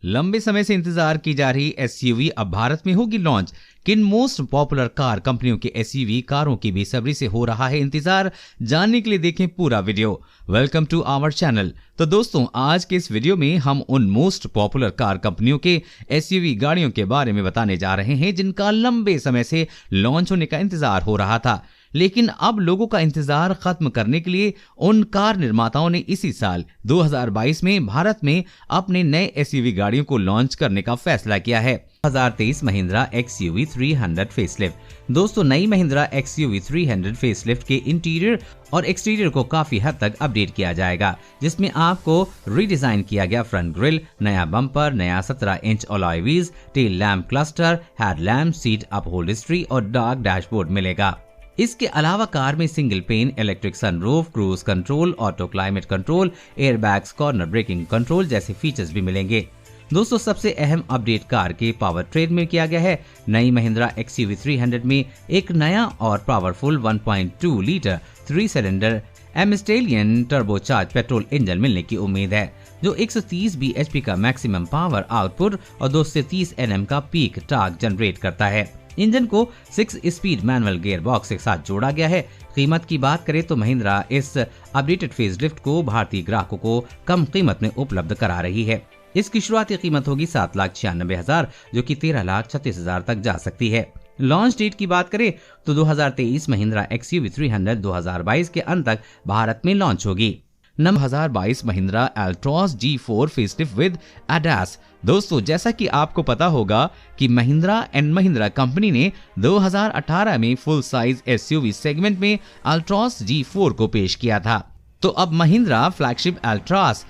लंबे समय से इंतजार की जा रही एसयूवी अब भारत में होगी लॉन्च। किन मोस्ट पॉपुलर कार कंपनियों के एसयूवी कारों की बेसब्री से हो रहा है इंतजार, जानने के लिए देखें पूरा video. Welcome to our channel. तो दोस्तों, आज के इस वीडियो में हम उन मोस्ट पॉपुलर कार कंपनियों के एसयूवी गाड़ियों के बारे में बताने जा रहे हैं जिनका लंबे समय से लॉन्च होने का इंतजार हो रहा था, लेकिन अब लोगों का इंतजार खत्म करने के लिए उन कार निर्माताओं ने इसी साल 2022 में भारत में अपने नए एसयूवी गाड़ियों को लॉन्च करने का फैसला किया है। 2023 महिंद्रा XUV 300 फेसलिफ्ट। दोस्तों, नई महिंद्रा XUV 300 फेसलिफ्ट के इंटीरियर और एक्सटीरियर को काफी हद तक अपडेट किया जाएगा, जिसमें आपको रीडिजाइन किया गया फ्रंट ग्रिल, नया बम्पर, नया 17 inch alloy wheels, tail lamp cluster, headlamp, seat upholstery और डार्क डैशबोर्ड मिलेगा। इसके अलावा कार में single pane, electric sunroof, cruise control, auto climate control, airbags, corner braking control जैसे फीचर्स भी मिलेंगे। दोस्तों, सबसे अहम अपडेट कार के पावर ट्रेन में किया गया है। नई महिंद्रा XUV 300 में एक नया और पावरफुल 1.2 लीटर 3 सिलेंडर एमस्टेलियन टर्बोचार्ज पेट्रोल इंजन मिलने की उम्मीद है, जो 130 bhp का मैक्सिमम पावर आउटपुट और 230 Nm का पीक टॉर्क जनरेट करता है। इंजन को 6 स्पीड मैनुअल गियर बॉक्स के साथ जोड़ा गया है। कीमत की बात करें तो महिंद्रा इस अपडेटेड फेसलिफ्ट को भारतीय ग्राहकों को कम कीमत में उपलब्ध करा रही है। इसकी शुरुआती कीमत होगी 7,96,000, जो कि 13,36,000 तक जा सकती है। लॉन्च डेट की बात करें तो 2023 महिंद्रा XUV 300 2022 के अंत तक भारत में लॉन्च होगी। 2022 Mahindra एल्ट्रॉस G4 facelift with ADAS। दोस्तों, जैसा कि आपको पता होगा कि महिंद्रा एंड महिंद्रा कंपनी ने 2018 में फुल साइज एसयूवी सेगमेंट में एल्ट्रॉस G4 को पेश किया था। तो अब महिंद्रा फ्लैगशिप एल्ट्रॉस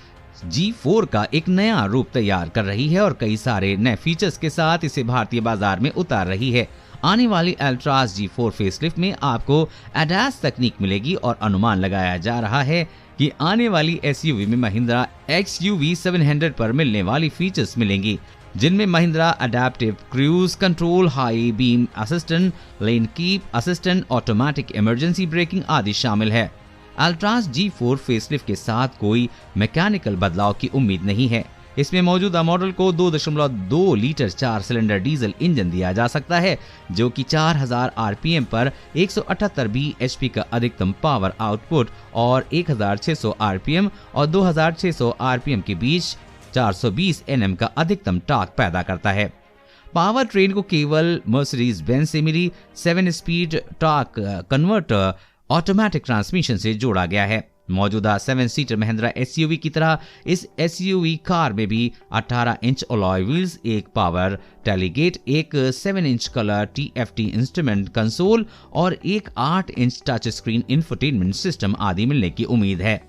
G4 का एक नया रूप तैयार कर रही है और कई सारे नए फीचर्स के साथ इसे भारतीय बाजार में उतार रही है। आने वाली एल्ट्रॉस G4 फेसलिफ्ट में आपको ADAS तकनीक मिलेगी और अनुमान लगाया जा रहा है कि आने वाली एसयूवी में महिंद्रा XUV 700 पर मिलने वाली फीचर्स मिलेंगी, जिनमें Mahindra adaptive cruise control, high beam assistant, lane keep assistant, automatic emergency breaking आदि शामिल है। एल्ट्रॉस G4 फेसलिफ्ट के साथ कोई मैकेनिकल बदलाव की उम्मीद नहीं है। इसमें मौजूदा मॉडल को 2.2 लीटर 4 सिलेंडर डीजल इंजन दिया जा सकता है, जो कि 4000 आरपीएम पर 178 bhp का अधिकतम पावर आउटपुट और 1600 आरपीएम और 2600 आरपीएम के बीच 420 Nm का अधिकतम टॉर्क पैदा करता है। पावर ट्रेन को केवल मर्सिडीज बेंज से मिली 7 speed torque converter automatic transmission से जोड़ा गया है। मौजूदा 7 सीटर महिंद्रा एसयूवी की तरह इस एसयूवी कार में भी 18 इंच अलॉय व्हील्स, एक पावर टेलीगेट, एक 7 inch colour TFT instrument console और एक 8 inch touch screen infotainment system आदि मिलने की उम्मीद है।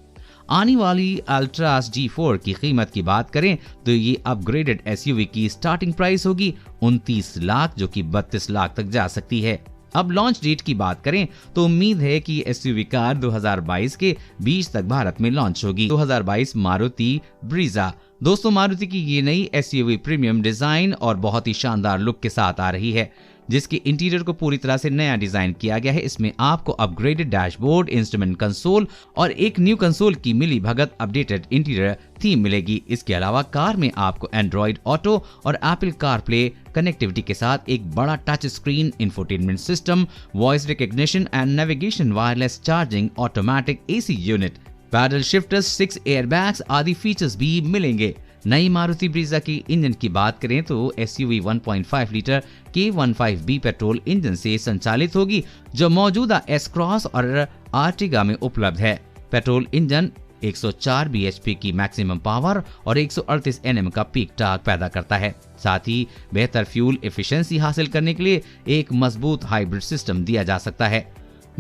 आने वाली एल्ट्रॉस G4 की कीमत की बात करें तो ये अपग्रेडेड एसयूवी की स्टार्टिंग प्राइस होगी 29 लाख, जो कि 32 लाख तक जा सकती है। अब लॉन्च डेट की बात करें तो उम्मीद है कि एसयूवी कार 2022 के बीच तक भारत में लॉन्च होगी। 2022 मारुति ब्रीजा। दोस्तों, मारुति की ये नई एसयूवी प्रीमियम डिजाइन और बहुत ही शानदार लुक के साथ आ रही है, जिसके इंटीरियर को पूरी तरह से नया डिजाइन किया गया है। इसमें आपको अपग्रेडेड डैशबोर्ड, इंस्ट्रूमेंट कंसोल और एक न्यू कंसोल की मिली भगत अपडेटेड इंटीरियर थीम मिलेगी। इसके अलावा कार में आपको एंड्रॉइड ऑटो और एप्पल कारप्ले कनेक्टिविटी के साथ एक बड़ा touch screen, infotainment system, voice recognition and navigation, wireless charging, automatic AC unit, paddle shifters, 6 airbags आदि फीचर्स भी मिलेंगे। नई मारुति ब्रीजा की इंजन की बात करें तो SUV 1.5 litre K15B petrol engine से संचालित होगी, जो मौजूदा एस क्रॉस और आर्टिगा में उपलब्ध है। पेट्रोल इंजन 104 bhp की मैक्सिमम पावर और 138 Nm का पीक टॉर्क पैदा करता है। साथ ही बेहतर फ्यूल एफिशिएंसी हासिल करने के लिए एक मजबूत हाइब्रिड सिस्टम दिया जा सकता है।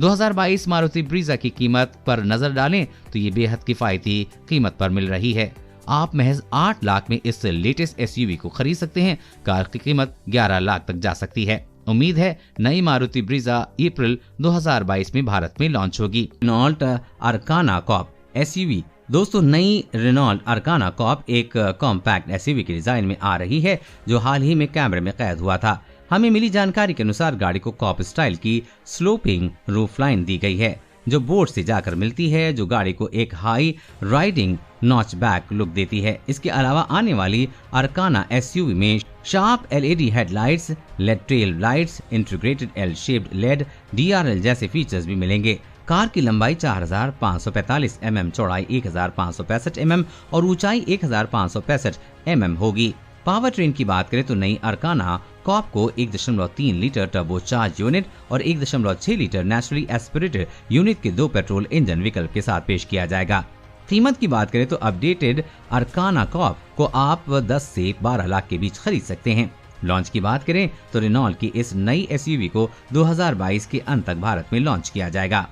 2022 मारुति ब्रीजा की कीमत पर नजर डालें तो ये बेहद किफायती कीमत पर मिल रही है। आप महज 8 लाख में इस लेटेस्ट एसयूवी को खरीद सकते हैं। कार की कीमत 11 लाख तक जा सकती है। उम्मीद है नई मारुति ब्रीजा अप्रैल 2022 में भारत में लॉन्च होगी। Renault Arkana coupe SUV. दोस्तों, नई रेनॉल्ट अरकाना कॉप एक कॉम्पैक्ट एसयूवी के डिजाइन में आ रही है, जो हाल ही में कैमरे में कैद हुआ था। हमें मिली जानकारी के अनुसार गाड़ी को कॉप स्टाइल की स्लोपिंग रूफ लाइन दी गई है। जो बोर्ड से जाकर मिलती है, जो गाड़ी को एक हाई राइडिंग नॉचबैक लुक देती है। इसके अलावा आने वाली अरकाना एसयूवी में sharp LED headlights, LED tail lights, integrated L shaped LED DRL जैसे फीचर्स भी मिलेंगे। कार की लंबाई 4545 mm, चौड़ाई 1565 mm और ऊंचाई 1565 mm होगी। पावर ट्रेन की बात करें तो नई अरकाना कॉप को 1.3 लीटर टर्बोचार्ज यूनिट और 1.6 लीटर नेचुरली एस्पिरेटेड यूनिट के 2 पेट्रोल इंजन विकल्प के साथ पेश किया जाएगा। कीमत की बात करें तो अपडेटेड अरकाना कॉप को आप 10 से 12 लाख के बीच खरीद सकते हैं। लॉन्च की बात करें तो रेनॉल्ट की इस नई एसयूवी को 2022 के अंत तक भारत में लॉन्च किया जाएगा।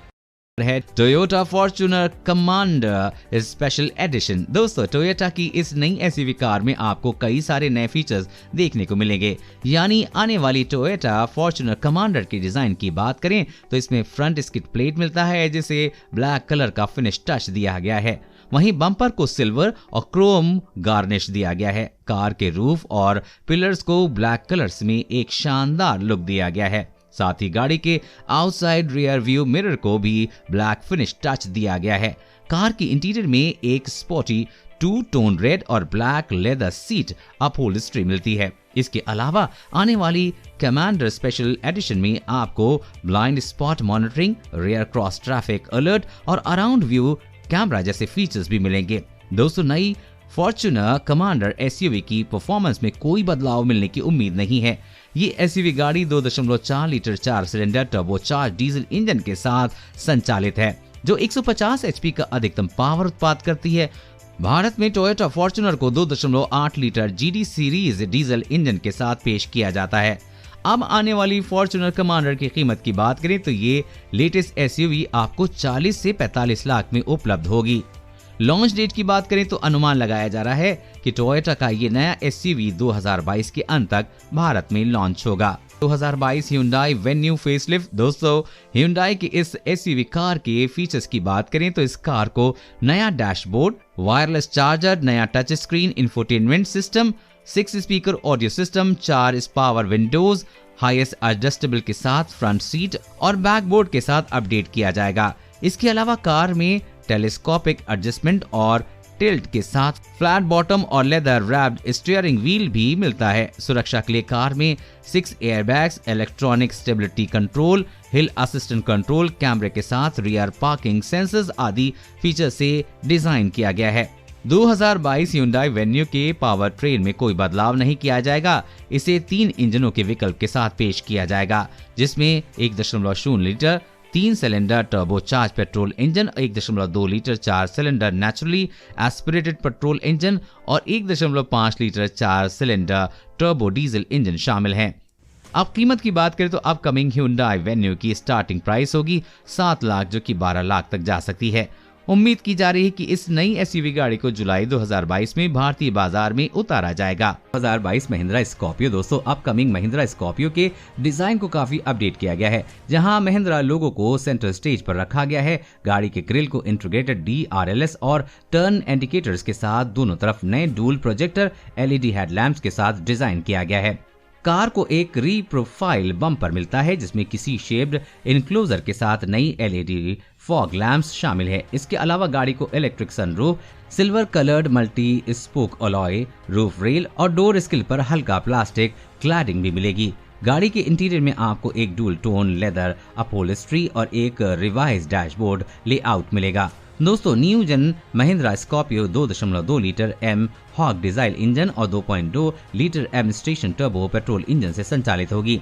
है Toyota Fortuner commander special edition. दोस्तों, टोयोटा की इस नई एसयूवी कार में आपको कई सारे नए फीचर्स देखने को मिलेंगे। यानी आने वाली टोयोटा फॉर्च्यूनर कमांडर की डिजाइन की बात करें तो इसमें फ्रंट स्किड प्लेट मिलता है जिसे ब्लैक कलर का फिनिश टच दिया गया है। वहीं बम्पर को सिल्वर और क्रोम गार्निश दिया गया है। कार के रूफ और पिलर्स को ब्लैक कलर्स में एक शानदार लुक दिया गया है। साथ ही गाड़ी के आउटसाइड रियर व्यू मिरर को भी ब्लैक फिनिश टच दिया गया है। कार की इंटीरियर में एक स्पॉटी 2-टोन रेड और ब्लैक लेदर सीट अपहोल्स्ट्री मिलती है। इसके अलावा आने वाली कमांडर स्पेशल एडिशन में आपको blind spot monitoring, rear cross traffic alert और अराउंड व्यू कैमरा जैसे फीचर्स भी मिलेंगे। दोस्तों, नई फॉर्च्यूनर कमांडर एसयूवी की परफॉर्मेंस में कोई बदलाव मिलने की उम्मीद नहीं है। ये एसयूवी गाड़ी 2.4 litre 4 cylinder turbocharge diesel engine के साथ संचालित है, जो 150 एचपी का अधिकतम पावर उत्पाद करती है। भारत में टोयोटा फॉर्च्यूनर को 2.8 litre GD series diesel engine के साथ पेश किया जाता है। अब आने वाली फॉर्च्यूनर कमांडर की कीमत की बात करें तो ये लेटेस्ट एसयूवी आपको 40 से 45 लाख में उपलब्ध होगी। लॉन्च डेट की बात करें तो अनुमान लगाया जा रहा है कि टोयोटा का ये नया एसयूवी 2022 के अंत तक भारत में लॉन्च होगा। 2022 Hyundai Venue फेसलिफ्ट। दोस्तों, Hyundai की इस एसयूवी कार के फीचर्स की बात करें तो इस कार को नया डैशबोर्ड, वायरलेस चार्जर, नया touch screen infotainment system, 6 speaker audio system, 4 power Windows, highest adjustable के साथ फ्रंट सीट और बैकबोर्ड के साथ अपडेट किया जाएगा। इसके अलावा कार में टेलीस्कोपिक एडजस्टमेंट और टिल्ट के साथ फ्लैट बॉटम और लेदर रैप्ड स्टीयरिंग व्हील भी मिलता है। सुरक्षा के लिए कार में 6 एयरबैग्स, इलेक्ट्रॉनिक स्टेबिलिटी कंट्रोल, हिल असिस्टेंट कंट्रोल, कैमरे के साथ रियर पार्किंग सेंसर्स आदि फीचर से डिजाइन किया गया है। 2022 Hyundai Venue के पावर ट्रेन में कोई बदलाव नहीं किया जाएगा। इसे 3 इंजनों के विकल्प के साथ पेश किया जाएगा, जिसमें 1.0 litre 3 cylinder turbocharge petrol engine, 1.2 litre 4 cylinder naturally aspirated petrol engine और 1.5 litre 4 cylinder turbo diesel engine शामिल हैं। अब कीमत की बात करें तो अपकमिंग Hyundai Venue की स्टार्टिंग प्राइस होगी 7 लाख, जो कि 12 लाख तक जा सकती है। उम्मीद की जा रही है कि इस नई एसयूवी गाड़ी को जुलाई 2022 में भारतीय बाजार में उतारा जाएगा। 2022 महिंद्रा स्कॉर्पियो। दोस्तों, अपकमिंग महिंद्रा स्कॉर्पियो के डिजाइन को काफी अपडेट किया गया है, जहां महिंद्रा लोगो को सेंटर स्टेज पर रखा गया है। गाड़ी के ग्रिल को इंटीग्रेटेड DRLS और टर्न इंडिकेटर्स के साथ दोनों तरफ नए डुअल प्रोजेक्टर LED हेडलैम्प्स के साथ डिजाइन किया गया है। कार को एक री-प्रोफाइल बम्पर मिलता है, जिसमें किसी शेप्ड इनक्लोजर के साथ नई LED फॉग लैम्प्स शामिल है। इसके अलावा गाड़ी को electric sunroof, silver coloured multi spoke alloy, roof rail और डोर स्किल पर हल्का प्लास्टिक क्लैडिंग भी मिलेगी। गाड़ी के इंटीरियर में आपको एक डुअल टोन लेदर अपहोल्स्ट्री और एक रिवाइज डैशबोर्ड लेआउट मिलेगा। दोस्तों, new gen Mahindra Scorpio 2.2 litre M hawk diesel engine और 2.2 litre M stallion turbo petrol engine से संचालित होगी।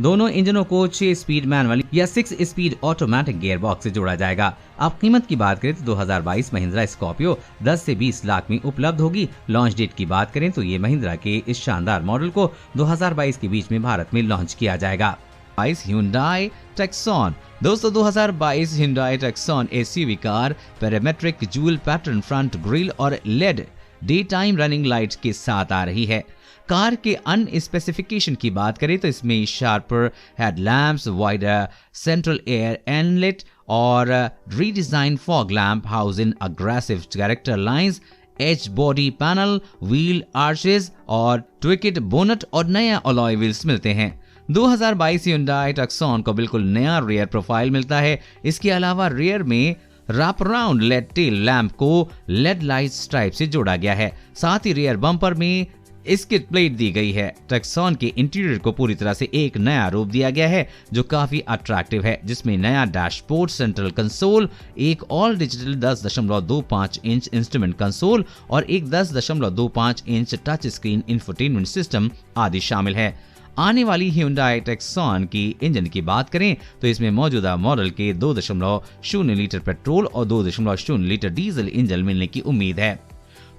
दोनों इंजनों को 6 स्पीड मैनुअल या 6 स्पीड ऑटोमेटिक गियर बॉक्स से जोड़ा जाएगा। अब कीमत की बात करें तो 2022 महिंद्रा स्कॉर्पियो 10 से 20 लाख में उपलब्ध होगी। लॉन्च डेट की बात करें तो ये महिंद्रा के इस शानदार मॉडल को 2022 के बीच में भारत में लॉन्च किया जाएगा। Hyundai Tucson। दोस्तों, 2022 Hyundai Tucson SUV car parametric jewel pattern front grille और LED day time running lights के साथ आ रही है। कार के अन्य स्पेसिफिकेशन की बात करें तो इसमें sharper headlamps, wider central air inlet और redesign fog lamp housing aggressive character lines, each body panel, wheel arches और ट्विकेड बोनट और नया अलॉय व्हील्स मिलते हैं। 2022 Hyundai Tucson को बिल्कुल नया रियर प्रोफाइल मिलता है। इसके अलावा रियर में wrap around lead tail lamp को लेड लाइट स्ट्राइप से जोड़ा गया है। साथ ही रियर बम्पर में स्किड प्लेट दी गई है। टक्सॉन के इंटीरियर को पूरी तरह से एक नया रूप दिया गया है जो काफी अट्रैक्टिव है, जिसमें नया डैशबोर्ड, सेंट्रल कंसोल, एक all digital 10.25 inch instrument console और एक 10.25 inch touch screen infotainment system आदि शामिल है। आने वाली Hyundai Tucson की इंजन की बात करें तो इसमें मौजूदा मॉडल के 2.0 लीटर पेट्रोल और 2.0 लीटर डीजल इंजन मिलने की उम्मीद है।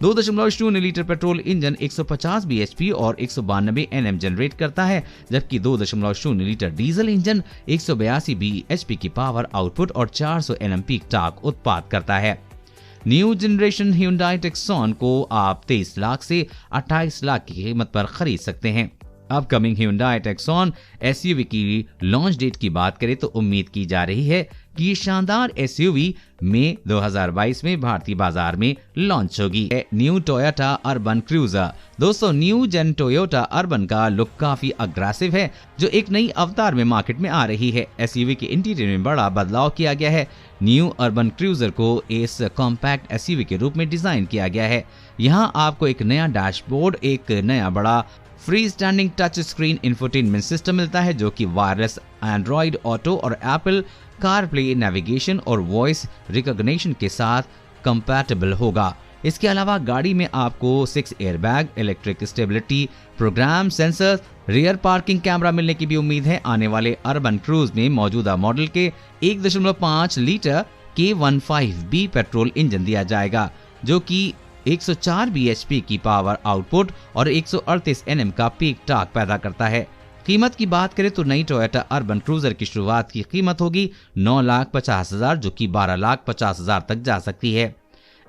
2.0 लीटर पेट्रोल इंजन 150 bhp और 192 Nm जनरेट करता है, जबकि 2.0 लीटर डीजल इंजन 182 bhp की पावर आउटपुट और 400 Nm पीक टॉर्क उत्पाद करता है। न्यू जनरेशन Hyundai Tucson को आप 23 लाख से 28 लाख की कीमत पर खरीद सकते हैं। अपकमिंग Hyundai Tucson SUV की लॉन्च डेट की बात करें तो उम्मीद की जा रही है कि ये शानदार SUV मई 2022 में भारतीय बाजार में लॉन्च होगी। New Toyota urban cruiser. दोस्तों, न्यू जेन टोयोटा अर्बन का लुक काफी अग्रेसिव है, जो एक नई अवतार में मार्केट में आ रही है। SUV के इंटीरियर में बड़ा बदलाव किया गया है। न्यू अर्बन क्रूजर को इस कॉम्पैक्ट SUV के रूप में डिजाइन किया गया है। यहाँ आपको एक नया डैशबोर्ड, एक नया बड़ा free standing touch screen infotainment system मिलता है, जो कि वायरलेस एंड्रॉइड ऑटो और एप्पल कारप्ले नेविगेशन और वॉइस रिकॉग्निशन के साथ कंपैटिबल होगा। इसके अलावा गाड़ी में आपको 6 airbag, electric stability programme sensor, rear parking camera मिलने की भी उम्मीद है। आने वाले अर्बन क्रूज में मौजूदा मॉडल के 1.5 लीटर K15B पेट्रोल इंजन दिया जाएगा, जो कि 104 bhp की पावर आउटपुट और 138 Nm का पीक टॉर्क पैदा करता है। कीमत की बात करें तो नई टोयोटा अर्बन क्रूजर की शुरुआत की कीमत होगी 9,50,000, जो कि 12,50,000 तक जा सकती है।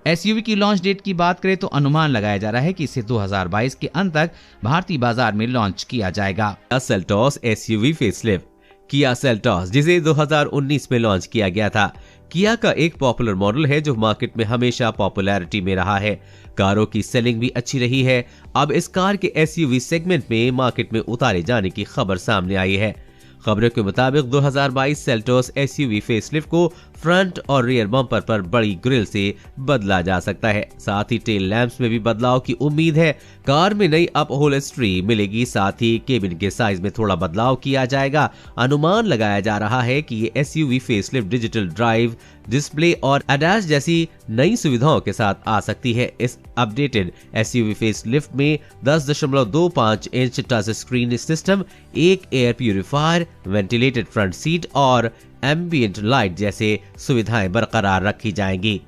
SUV की लॉन्च डेट की बात करें तो अनुमान लगाया जा रहा है कि इसे 2022 के अंत तक भारतीय बाजार में लॉन्च किया जाएगा। Seltos SUV facelift. Kia Seltos, जिसे 2019 में लॉन्च किया गया था, किया का एक पॉपुलर मॉडल है जो मार्केट में हमेशा पॉपुलैरिटी में रहा है। कारों की सेलिंग भी अच्छी रही है। अब इस कार के SUV सेगमेंट में मार्केट में उतारे जाने की खबर सामने आई है। खबरों के मुताबिक 2022 सेल्टॉस SUV फेसलिफ्ट को फ्रंट और रियर बम्पर पर बड़ी ग्रिल से बदला जा सकता है। साथ ही टेल लैंप्स में भी बदलाव की उम्मीद है। कार में नई अपहोल्स्ट्री मिलेगी, साथ ही केबिन के साइज में थोड़ा बदलाव किया जाएगा। अनुमान लगाया जा रहा है कि ये SUV facelift digital drive, display और ADAS जैसी नई सुविधाओं के साथ आ सकती है। इस अपडेटेड SUV फेसलिफ्ट में 10.25 इंच टच स्क्रीन सिस्टम, एक air purifier, ventilated front seat और एम्बिएंट लाइट जैसे सुविधाएं बरकरार रखी जाएंगी।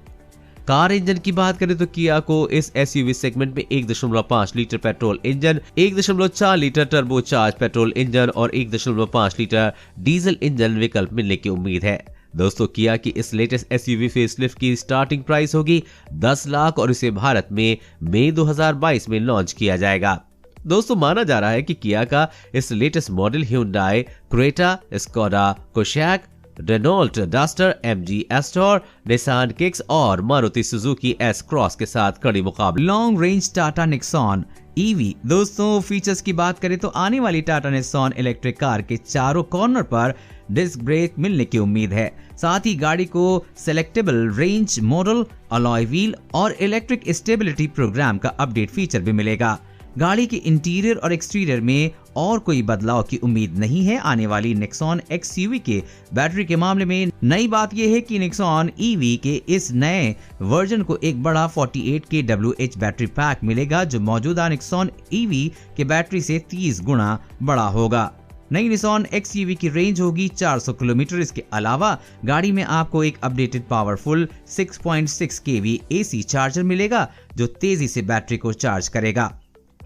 कार इंजन की बात करें तो किया को इस SUV सेगमेंट में 1.5 litre petrol engine, 1.4 litre turbocharge petrol engine और 1.5 लीटर डीजल इंजन विकल्प मिलने की उम्मीद है। दोस्तों, किया की इस लेटेस्ट SUV फेसलिफ्ट की स्टार्टिंग प्राइस होगी 10 लाख और इसे भारत में मई 2022 में लॉन्च किया जाएगा। दोस्तों, माना जा रहा है कि किया का इस latest model Hyundai Creta, Skoda Kushaq, Renault Duster, MG Astor, Nissan Kicks और मारुति सुजुकी S-क्रॉस के साथ कड़ी मुकाबले। Long range Tata Nexon EV। दोस्तों, फीचर्स की बात करें तो आने वाली टाटा निक्सॉन इलेक्ट्रिक कार के चारों कॉर्नर पर डिस्क ब्रेक मिलने की उम्मीद है। साथ ही गाड़ी को selectable range model, alloy wheel और इलेक्ट्रिक स्टेबिलिटी प्रोग्राम का अपडेट फीचर भी मिलेगा। गाड़ी के इंटीरियर और एक्सटीरियर में और कोई बदलाव की उम्मीद नहीं है। आने वाली नेक्सॉन XUV के बैटरी के मामले में नई बात यह है कि नेक्सॉन EV के इस नए वर्जन को एक बड़ा 48 kWh बैटरी पैक मिलेगा, जो मौजूदा नेक्सॉन EV के बैटरी से 30 गुना बड़ा होगा। नई निक्सॉन XUV की रेंज होगी 400 किलोमीटर। इसके अलावा गाड़ी में आपको एक updated powerful 6.6 kV AC charger मिलेगा, जो तेजी से बैटरी को चार्ज करेगा।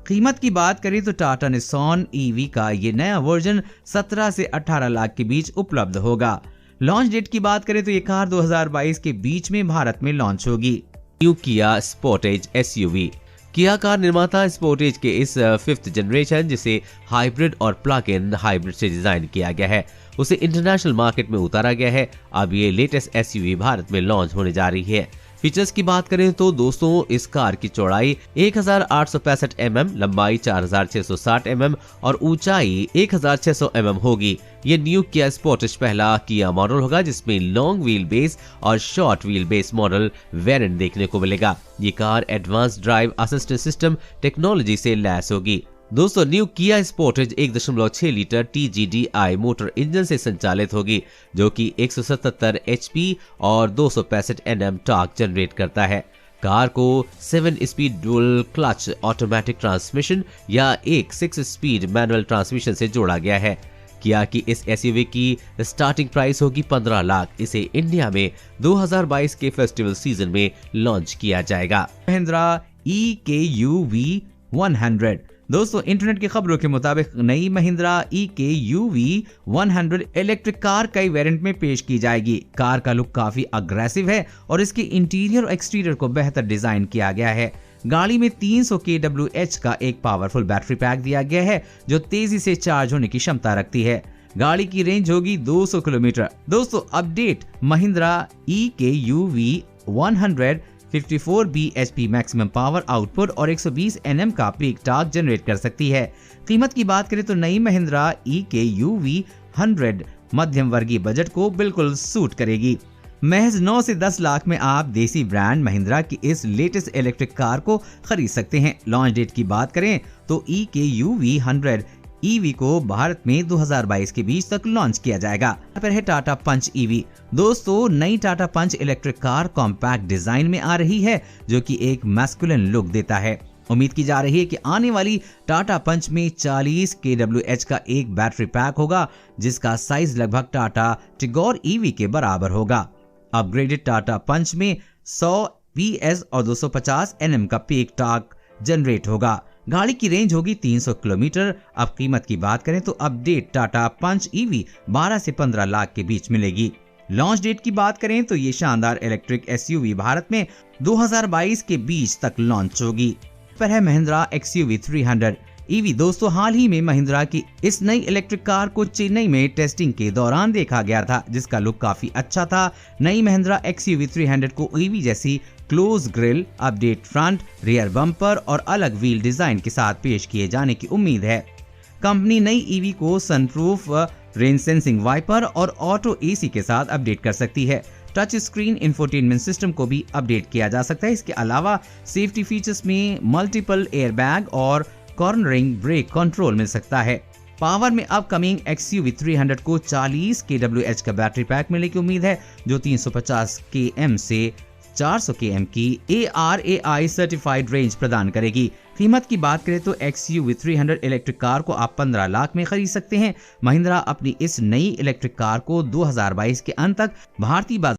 कीमत की बात करें तो टाटा निक्सॉन EV का ये नया वर्जन 17 से 18 लाख के बीच उपलब्ध होगा। लॉन्च डेट की बात करें तो ये कार 2022 के बीच में भारत में लॉन्च होगी। न्यू किया स्पोर्टेज SUV। किया कार निर्माता स्पोर्टेज के इस 5th जनरेशन, जिसे हाइब्रिड और प्लग इन हाइब्रिड से डिजाइन किया गया है, उसे इंटरनेशनल मार्केट में उतारा गया है। अब ये लेटेस्ट SUV भारत में लॉन्च होने जा रही है। फीचर्स की बात करें तो दोस्तों इस कार की चौड़ाई 1865 mm, लंबाई 4660 mm और ऊंचाई 1600 mm होगी। ये न्यू किया स्पोर्टेज पहला किया मॉडल होगा जिसमें लॉन्ग व्हील बेस और short wheel base model variant देखने को मिलेगा। ये car advance drive assistant system technology से लैस होगी। दोस्तों न्यू किया Sportage 1.6 litre TGDI motor engine से संचालित होगी जो कि 177 HP और 265 Nm टॉर्क जनरेट करता है। कार को 7 speed dual clutch automatic transmission या एक 6 स्पीड मैनुअल ट्रांसमिशन से जोड़ा गया है। किया की इस SUV की स्टार्टिंग प्राइस होगी 15 लाख। इसे इंडिया में 2022 के फेस्टिवल सीजन में लॉन्च किया जाएगा। महिंद्रा EKUV 100। दोस्तों इंटरनेट की खबरों के मुताबिक नई महिंद्रा EKUV 100 इलेक्ट्रिक कार कई वेरिएंट में पेश की जाएगी। कार का लुक काफी अग्रेसिव है और इसके इंटीरियर और एक्सटीरियर को बेहतर डिजाइन किया गया है। गाड़ी में 300 kWh का एक पावरफुल बैटरी पैक दिया गया है जो तेजी से चार्ज होने की क्षमता रखती है। गाड़ी की रेंज होगी 200 किलोमीटर। दोस्तों update, Mahindra EKUV 100 54 bhp maximum power output और 120 Nm का पीक टॉर्क जनरेट कर सकती है। कीमत की बात करें तो नई महिंद्रा EKUV 100 मध्यम वर्गीय बजट को बिल्कुल सूट करेगी। महज 9 से 10 लाख में आप देसी ब्रांड महिंद्रा की इस लेटेस्ट इलेक्ट्रिक कार को खरीद सकते हैं। लॉन्च डेट की बात करें तो EKUV 100 EV को भारत में 2022 के बीच तक लॉन्च किया जाएगा। पर है टाटा पंच EV। दोस्तों नई टाटा पंच इलेक्ट्रिक कार कॉम्पैक्ट डिजाइन में आ रही है जो कि एक मैस्कुलिन लुक देता है। उम्मीद की जा रही है कि आने वाली टाटा पंच में 40 kWh का एक बैटरी पैक होगा जिसका साइज लगभग टाटा टिगोर EV के बराबर होगा। अपग्रेडेड टाटा पंच में 100 PS और 250 Nm का पीक टॉर्क जनरेट होगा। गाड़ी की रेंज होगी 300 किलोमीटर। अब कीमत की बात करें तो अपडेट टाटा पंच EV 12 से 15 लाख के बीच मिलेगी। लॉन्च डेट की बात करें तो ये शानदार इलेक्ट्रिक SUV भारत में 2022 के बीच तक लॉन्च होगी। पर है महिंद्रा XUV 300 EV। दोस्तों हाल ही में महिंद्रा की इस नई इलेक्ट्रिक कार को चेन्नई में टेस्टिंग के दौरान देखा गया था जिसका लुक काफी अच्छा था। नई महिंद्रा XUV 300 को EV जैसी close grill, update front, rear bumper और अलग व्हील डिजाइन के साथ पेश किए जाने की उम्मीद है। कंपनी नई EV को सनप्रूफ, रेन सेंसिंग वाइपर और ऑटो AC के साथ अपडेट कर सकती है। टच स्क्रीन इंफोटेनमेंट सिस्टम को भी अपडेट किया जा सकता है। इसके अलावा सेफ्टी फीचर्स में मल्टीपल एयरबैग और कॉर्नरिंग ब्रेक कंट्रोल मिल सकता है। पावर में अपकमिंग XUV 300 को 40 kWh का बैटरी पैक मिलने की उम्मीद है जो 350 km से 400 km की ARAI सर्टिफाइड रेंज प्रदान करेगी। कीमत की बात करें तो XUV 300 इलेक्ट्रिक कार को आप 15 लाख में खरीद सकते हैं। महिंद्रा अपनी इस नई इलेक्ट्रिक कार को 2022 के अंत तक भारतीय